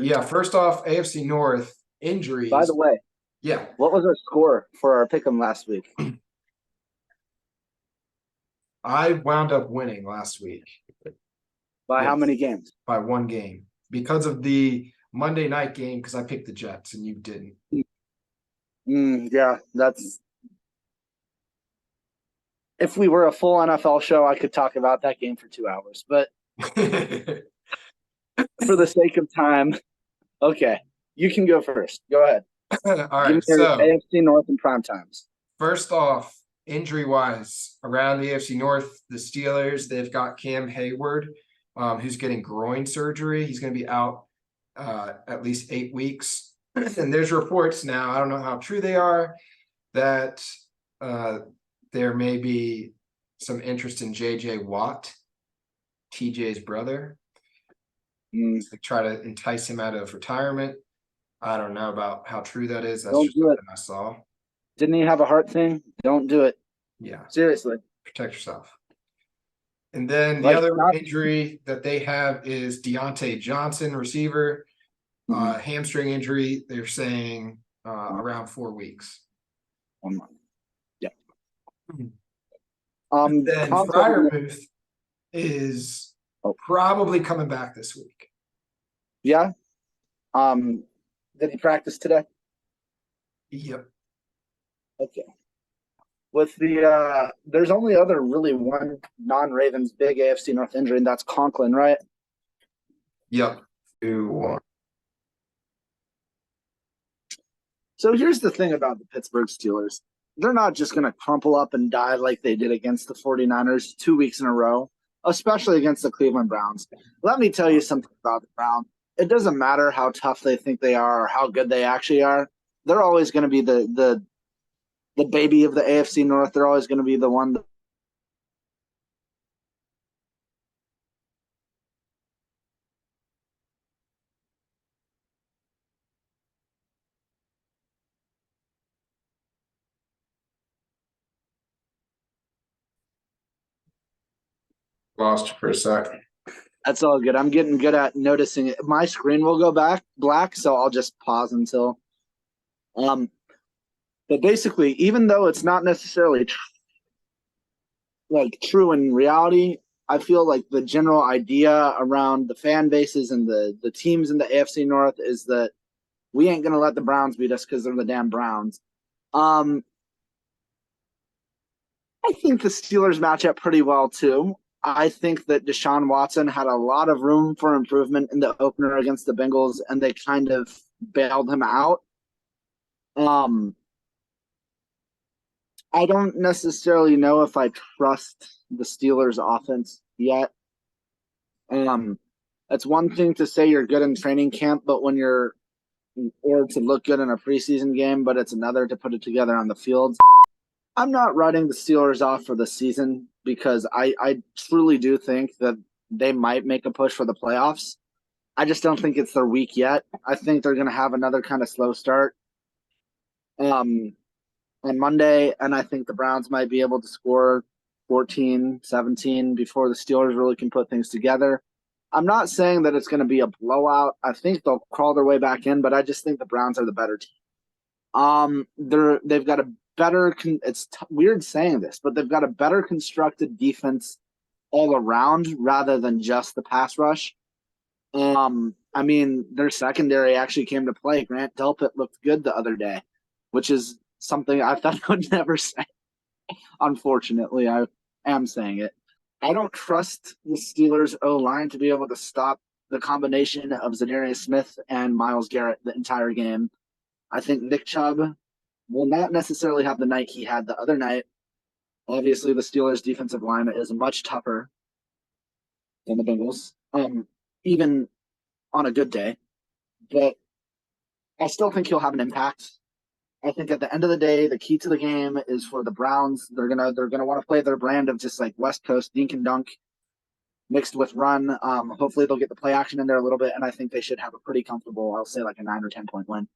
S1: yeah, first off, AFC North injuries.
S2: By the way,
S1: yeah,
S2: what was our score for our pick'em last week?
S1: I wound up winning last week.
S2: By how
S1: Yes.
S2: many games?
S1: By 1 game because of the Monday night game, because I picked the Jets and you didn't.
S2: Yeah, that's. If we were a full NFL show, I could talk about that game for 2 hours. But for the sake of time, okay, you can go first. Go ahead.
S1: All
S2: Give
S1: right,
S2: me your
S1: so
S2: AFC North and prime times.
S1: first off, injury-wise, around the AFC North, the Steelers, they've got Cam Hayward, who's getting groin surgery. He's going to be out at least 8 weeks. And there's reports now, I don't know how true they are, that there may be some interest in J.J. Watt, TJ's brother, to try to entice him out of retirement. I don't know about how true that is. That's
S2: Don't
S1: just
S2: do it.
S1: something I saw.
S2: Didn't he have a heart thing? Don't do it.
S1: Yeah,
S2: Seriously.
S1: protect yourself. And then the
S2: Like,
S1: other
S2: not-
S1: injury that they have is Deontay Johnson, receiver, hamstring injury. They're saying around 4 weeks.
S2: 1 month. Yeah.
S1: And then
S2: Conte-
S1: Freiermuth is probably coming back this week.
S2: Yeah. Did he practice today?
S1: Yep.
S2: Okay. With the there's only other really one non-Ravens big AFC North injury, and that's Conklin, right?
S1: Yep. 2-1.
S2: So here's the thing about the Pittsburgh Steelers. They're not just going to crumple up and die like they did against the 49ers 2 weeks in a row, especially against the Cleveland Browns. Let me tell you something about the Browns. It doesn't matter how tough they think they are or how good they actually are. They're always going to be the baby of the AFC North. They're always going to be the one that
S1: Lost you for a second.
S2: That's all good. I'm getting good at noticing it. My screen will go back black, so I'll just pause until. But basically, even though it's not necessarily true in reality, I feel like the general idea around the fan bases and the teams in the AFC North is that we ain't gonna let the Browns beat us because they're the damn Browns. I think the Steelers match up pretty well too. I think that Deshaun Watson had a lot of room for improvement in the opener against the Bengals, and they kind of bailed him out. I don't necessarily know if I trust the Steelers offense yet. It's one thing to say you're good in training camp, but when you're or to look good in a preseason game, but it's another to put it together on the field. I'm not writing the Steelers off for the season because I truly do think that they might make a push for the playoffs. I just don't think it's their week yet. I think they're going to have another kind of slow start on Monday, and I think the Browns might be able to score 14, 17 before the Steelers really can put things together. I'm not saying that it's going to be a blowout. I think they'll crawl their way back in, but I just think the Browns are the better team. They've got a better. It's weird saying this, but they've got a better constructed defense all around rather than just the pass rush. I mean, their secondary actually came to play. Grant Delpit looked good the other day, which is something I thought I would never say. Unfortunately, I am saying it. I don't trust the Steelers' O-line to be able to stop the combination of Zadarius Smith and Myles Garrett the entire game. I think Nick Chubb will not necessarily have the night he had the other night. Obviously, the Steelers' defensive line is much tougher than the Bengals, even on a good day. But I still think he'll have an impact. I think at the end of the day, the key to the game is for the Browns. They're gonna want to play their brand of just like West Coast dink and dunk mixed with run. Hopefully they'll get the play action in there a little bit, and I think they should have a pretty comfortable, I'll say like a 9 or 10 point win.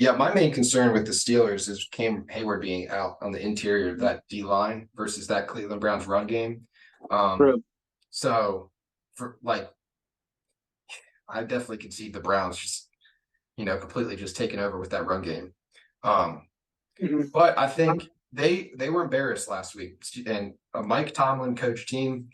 S1: Yeah, my main concern with the Steelers is Cam Hayward being out on the interior of that D line versus that Cleveland Browns run game.
S2: True.
S1: So for like, I definitely could see the Browns just, completely just taking over with that run game.
S2: Mhm.
S1: But I think they were embarrassed last week, and a Mike Tomlin coach team,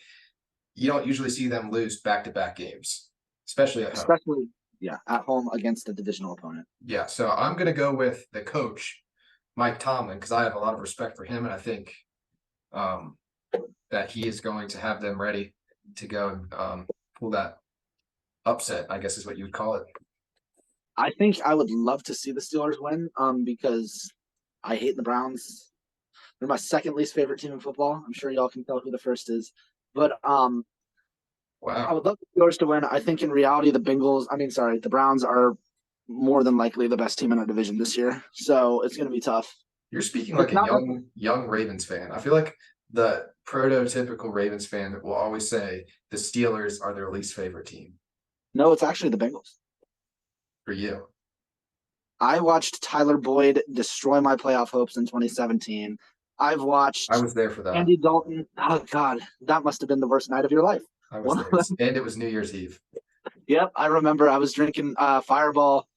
S1: you don't usually see them lose back-to-back games, especially at home.
S2: Especially, yeah, at home against a divisional opponent.
S1: Yeah, so I'm going to go with the coach, Mike Tomlin, because I have a lot of respect for him, and I think that he is going to have them ready to go and pull that upset, I guess is what you would call it.
S2: I think I would love to see the Steelers win, because I hate the Browns. They're my second least favorite team in football. I'm sure y'all can tell who the first is. But I
S1: Wow.
S2: would love the Steelers to win. I think in reality, the Browns are more than likely the best team in our division this year. So it's going to be tough.
S1: You're speaking
S2: It's
S1: like a
S2: not
S1: young Ravens fan. I feel like the prototypical Ravens fan will always say the Steelers are their least favorite team.
S2: No, it's actually the Bengals.
S1: For you.
S2: I watched Tyler Boyd destroy my playoff hopes in 2017. I've watched
S1: I was there for that.
S2: Andy Dalton. Oh God, that must have been the worst night of your life.
S1: I was there. And it was New Year's Eve.
S2: Yep, I remember I was drinking Fireball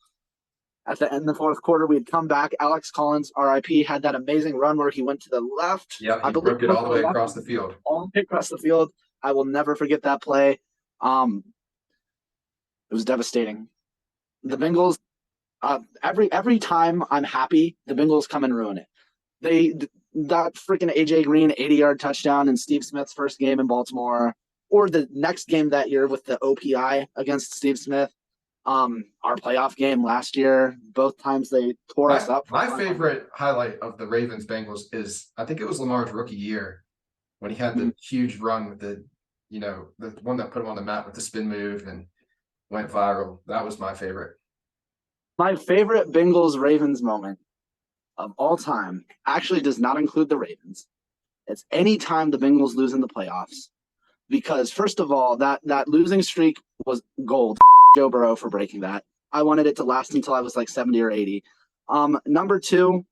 S2: at the end of the fourth quarter. We had come back. Alex Collins, RIP, had that amazing run where he went to the left.
S1: Yeah,
S2: I
S1: he
S2: believe
S1: broke it all the way across the field.
S2: All the way across the field. I will never forget that play. It was devastating. The Bengals, every time I'm happy, the Bengals come and ruin it. That freaking AJ Green 80-yard touchdown in Steve Smith's first game in Baltimore, or the next game that year with the OPI against Steve Smith. Our playoff game last year, both times they tore us up.
S1: My favorite highlight of the Ravens Bengals is, I think it was Lamar's rookie year when he had the huge run with the one that put him on the map with the spin move and went viral. That was my favorite.
S2: My favorite Bengals Ravens moment of all time actually does not include the Ravens. It's any time the Bengals lose in the playoffs. Because first of all, that losing streak was gold. Joe Burrow for breaking that. I wanted it to last until I was like 70 or 80. Number two,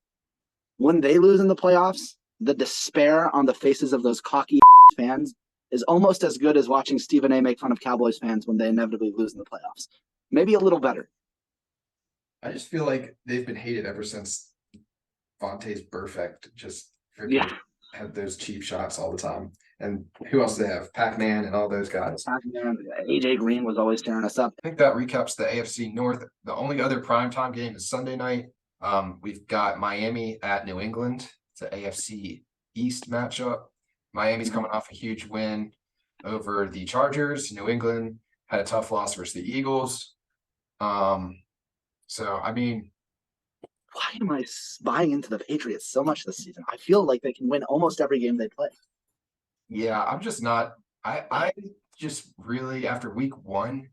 S2: when they lose in the playoffs, the despair on the faces of those cocky fans is almost as good as watching Stephen A. make fun of Cowboys fans when they inevitably lose in the playoffs. Maybe a little better.
S1: I just feel like they've been hated ever since Vontae's perfect. Just had those cheap shots all the time. And who else do they have? Pac-Man and all those guys.
S2: Pac-Man, AJ Green was always tearing us up.
S1: I think that recaps the AFC North. The only other primetime game is Sunday night. We've got Miami at New England. It's an AFC East matchup. Miami's coming off a huge win over the Chargers. New England had a tough loss versus the Eagles. So, I mean,
S2: why am I buying into the Patriots so much this season? I feel like they can win almost every game they play.
S1: Yeah, I'm just not. I just really, after week one,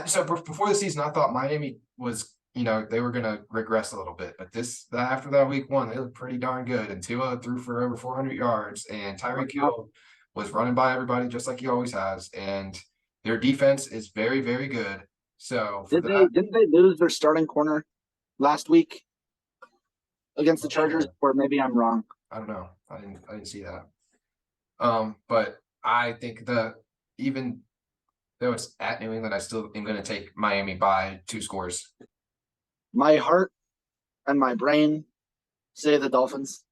S1: so before the season, I thought Miami was, they were going to regress a little bit. But after that week one, they looked pretty darn good. And Tua threw for over 400 yards. And Tyreek Hill was running by everybody just like he always has. And their defense is very, very good. So
S2: didn't they lose their starting corner last week against the Chargers? Or maybe I'm wrong.
S1: I don't know. I didn't see that. But I think even though it's at New England, I still am going to take Miami by 2 scores.
S2: My heart and my brain say the Dolphins.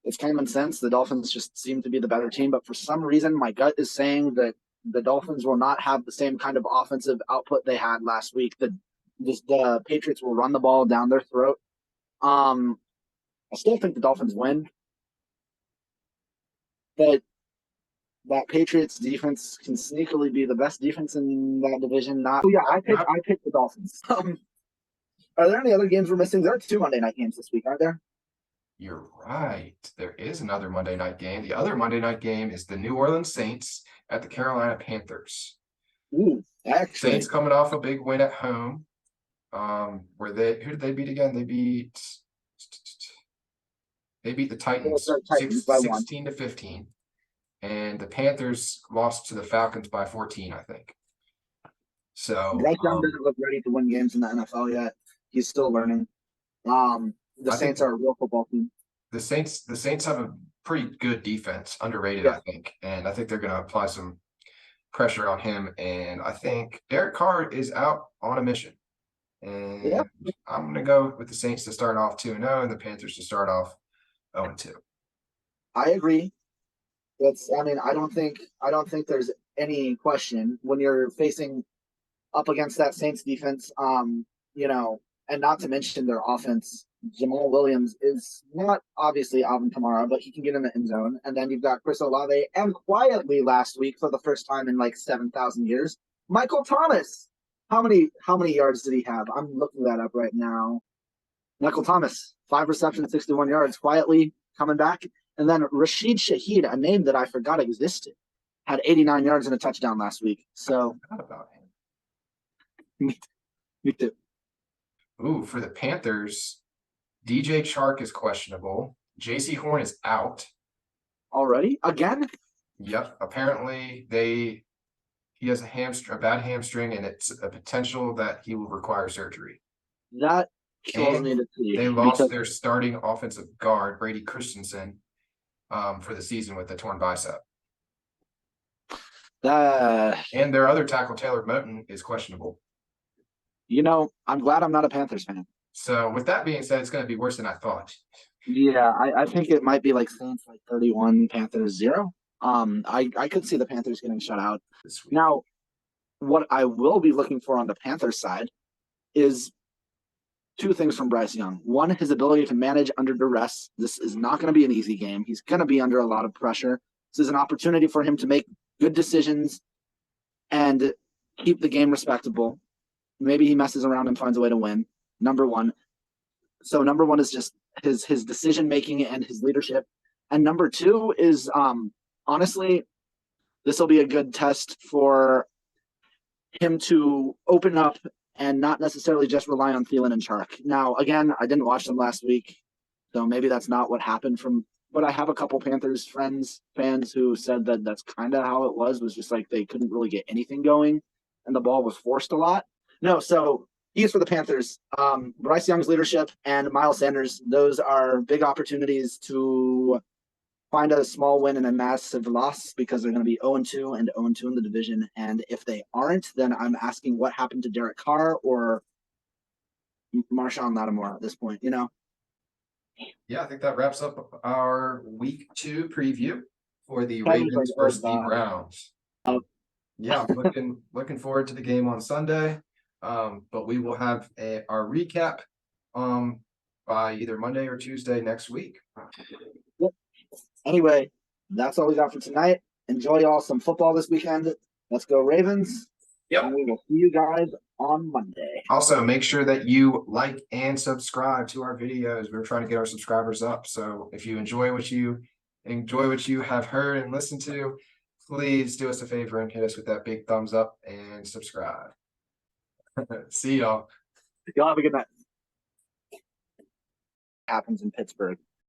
S2: It's common sense. The Dolphins just seem to be the better team, but for some reason, my gut is saying that the Dolphins will not have the same kind of offensive output they had last week. The Patriots will run the ball down their throat. I still think the Dolphins win, but that Patriots defense can sneakily be the best defense in that division. I picked the Dolphins. Are there any other games we're missing? There are 2 Monday night games this week, aren't there?
S1: You're right. There is another Monday night game. The other Monday night game is the New Orleans Saints at the Carolina Panthers.
S2: Ooh, actually.
S1: Saints coming off a big win at home. Who did they beat again? They beat the Titans 16-15. And the Panthers lost to the Falcons by 14, I think. So
S2: Bryce Young doesn't look ready to win games in the NFL yet. He's still learning. The
S1: I think
S2: Saints are a real football team.
S1: the Saints have a pretty good defense, underrated,
S2: Yeah.
S1: I think. And I think they're going to apply some pressure on him. And I think Derek Carr is out on a mission. And
S2: Yeah.
S1: I'm going to go with the Saints to start off 2-0 and the Panthers to start off 0-2.
S2: I agree. I don't think there's any question when you're facing up against that Saints defense. And not to mention their offense. Jamal Williams is not obviously Alvin Kamara, but he can get in the end zone. And then you've got Chris Olave, and quietly last week for the first time in like 7,000 years, Michael Thomas. How many yards did he have? I'm looking that up right now. Michael Thomas, 5 receptions, 61 yards, quietly coming back. And then Rashid Shaheed, a name that I forgot existed, had 89 yards and a touchdown last week. So,
S1: Not about him.
S2: Me too.
S1: Ooh, for the Panthers, DJ Chark is questionable. JC Horn is out.
S2: Already? Again?
S1: Yep. Apparently he has a bad hamstring, and it's a potential that he will require surgery.
S2: That kills me to see.
S1: They lost their starting offensive guard, Brady Christensen, for the season with a torn bicep. And their other tackle, Taylor Moton, is questionable.
S2: I'm glad I'm not a Panthers fan.
S1: So with that being said, it's going to be worse than I thought.
S2: Yeah, I think it might be like Saints like 31, Panthers 0. I could see the Panthers getting shut out.
S1: This week.
S2: Now, what I will be looking for on the Panthers side is two things from Bryce Young. One, his ability to manage under duress. This is not going to be an easy game. He's going to be under a lot of pressure. This is an opportunity for him to make good decisions and keep the game respectable. Maybe he messes around and finds a way to win. Number one. So number one is just his decision making and his leadership. And number two is honestly, this will be a good test for him to open up and not necessarily just rely on Thielen and Chark. Now, again, I didn't watch them last week, so maybe that's not what happened but I have a couple Panthers fans who said that that's kind of how it was just like they couldn't really get anything going and the ball was forced a lot. No, so he's for the Panthers. Bryce Young's leadership and Miles Sanders, those are big opportunities to find a small win and a massive loss because they're going to be 0-2 and 0-2 in the division. And if they aren't, then I'm asking what happened to Derek Carr or Marshawn Lattimore at this point,
S1: Yeah, I think that wraps up our week 2 preview for the Ravens versus the Browns. Yeah, I'm looking forward to the game on Sunday. But we will have our recap by either Monday or Tuesday next week.
S2: Yep. Anyway, that's all we got for tonight. Enjoy y'all some football this weekend. Let's go Ravens.
S1: Yep.
S2: And we will see you guys on Monday.
S1: Also, make sure that you like and subscribe to our videos. We're trying to get our subscribers up. So if you enjoy what you have heard and listened to, please do us a favor and hit us with that big thumbs up and subscribe. See y'all.
S2: Y'all have a good night. Happens in Pittsburgh.